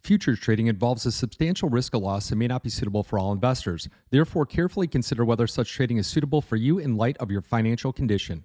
Futures trading involves a substantial risk of loss and may not be suitable for all investors. Therefore, carefully consider whether such trading is suitable for you in light of your financial condition.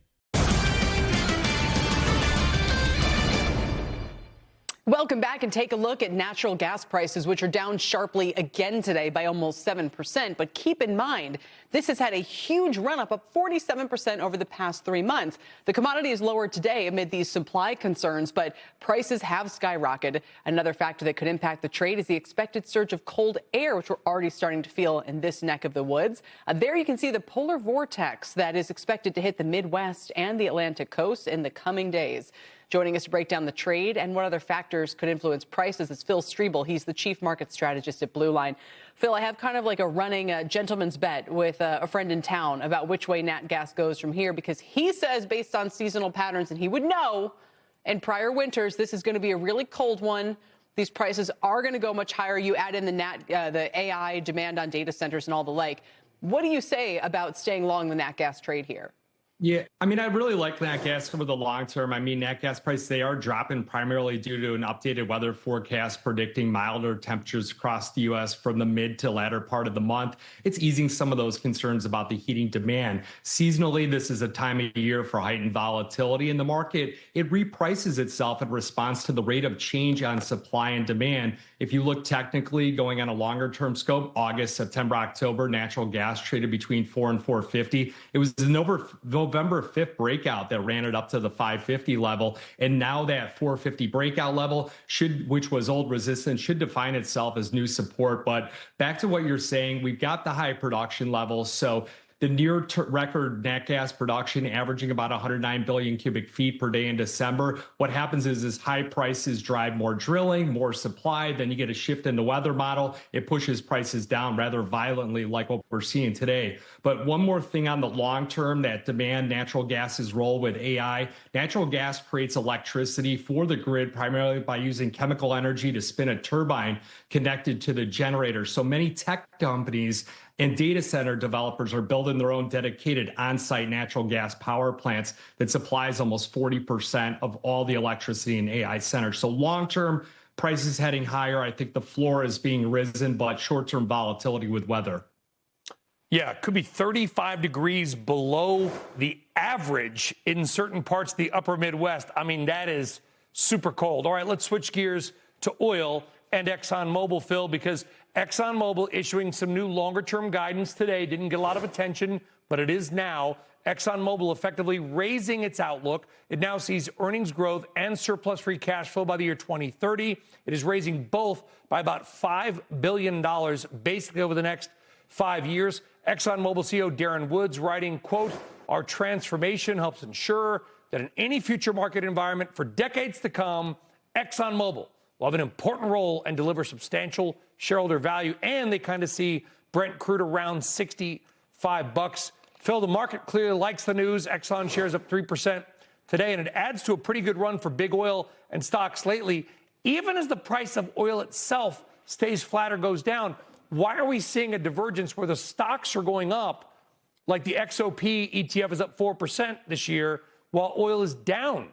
Welcome back and take a look at natural gas prices, which are down sharply again today by almost 7%. But keep in mind, this has had a huge run up 47% over the past 3 months. The commodity is lower today amid these supply concerns, but prices have skyrocketed. Another factor that could impact the trade is the expected surge of cold air, which we're already starting to feel in this neck of the woods. There you can see the polar vortex that is expected to hit the Midwest and the Atlantic coast in the coming days. Joining us to break down the trade and what other factors could influence prices is Phil Streible. He's the chief market strategist at Blue Line. Phil, I have kind of like a running gentleman's bet with a friend in town about which way nat gas goes from here, because he says based on seasonal patterns, and he would know in prior winters, this is going to be a really cold one. These prices are going to go much higher. You add in the AI demand on data centers and all the like. What do you say about staying long the nat gas trade here? Yeah, I mean, I really like nat gas over the long term. I mean, nat gas prices, they are dropping primarily due to an updated weather forecast predicting milder temperatures across the U.S. from the mid to latter part of the month. It's easing some of those concerns about the heating demand. Seasonally, this is a time of year for heightened volatility in the market. It reprices itself in response to the rate of change on supply and demand. If you look technically going on a longer term scope, August, September, October, natural gas traded between $4 and $4.50. It was November 5th breakout that ran it up to the 550 level. And now that 450 breakout level which was old resistance, should define itself as new support. But back to what you're saying, we've got the high production levels. So the near record nat gas production averaging about 109 billion cubic feet per day in December. What happens is high prices drive more drilling, more supply. Then you get a shift in the weather model. It pushes prices down rather violently like what we're seeing today. But one more thing on the long term, that demand natural gas's role with AI. Natural gas creates electricity for the grid primarily by using chemical energy to spin a turbine connected to the generator. So many tech companies and data center developers are building their own dedicated on-site natural gas power plants that supplies almost 40% of all the electricity in AI centers. So long-term, prices heading higher. I think the floor is being risen, but short-term volatility with weather. Yeah, it could be 35 degrees below the average in certain parts of the upper Midwest. I mean, that is super cold. All right, let's switch gears to oil and ExxonMobil, Phil, because ExxonMobil issuing some new longer-term guidance today. Didn't get a lot of attention, but it is now. ExxonMobil effectively raising its outlook. It now sees earnings growth and surplus free cash flow by the year 2030. It is raising both by about $5 billion basically over the next 5 years. ExxonMobil CEO Darren Woods writing, quote, "Our transformation helps ensure that in any future market environment for decades to come, ExxonMobil will have an important role and deliver substantial shareholder value." And they kind of see Brent crude around $65. Phil, the market clearly likes the news. Exxon shares up 3% today, and it adds to a pretty good run for big oil and stocks lately. Even as the price of oil itself stays flat or goes down, why are we seeing a divergence where the stocks are going up, like the XOP ETF is up 4% this year, while oil is down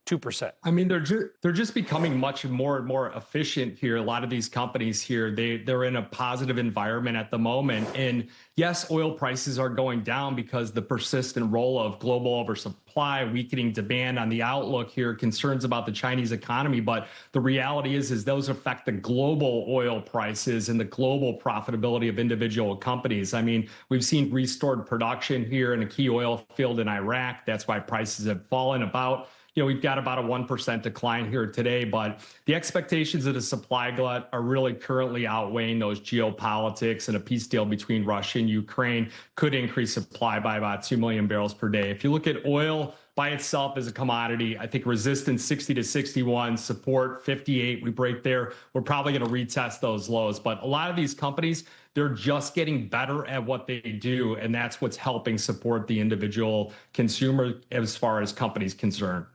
2%? I mean, they're just becoming much more and more efficient here. A lot of these companies here, they're in a positive environment at the moment. And yes, oil prices are going down because the persistent role of global oversupply, weakening demand on the outlook here, concerns about the Chinese economy. But the reality is those affect the global oil prices and the global profitability of individual companies. I mean, we've seen restored production here in a key oil field in Iraq. That's why prices have fallen about. We've got about a 1% decline here today, but the expectations of the supply glut are really currently outweighing those geopolitics, and a peace deal between Russia and Ukraine could increase supply by about 2 million barrels per day. If you look at oil by itself as a commodity, I think resistance 60 to 61, support 58, we break there. We're probably going to retest those lows, but a lot of these companies, they're just getting better at what they do, and that's what's helping support the individual consumer as far as companies concerned.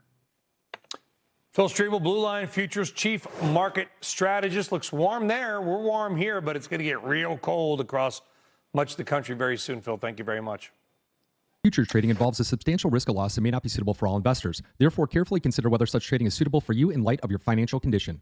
Phil Streible, Blue Line Futures Chief Market Strategist. Looks warm there. We're warm here, but it's going to get real cold across much of the country very soon, Phil. Thank you very much. Futures trading involves a substantial risk of loss and may not be suitable for all investors. Therefore, carefully consider whether such trading is suitable for you in light of your financial condition.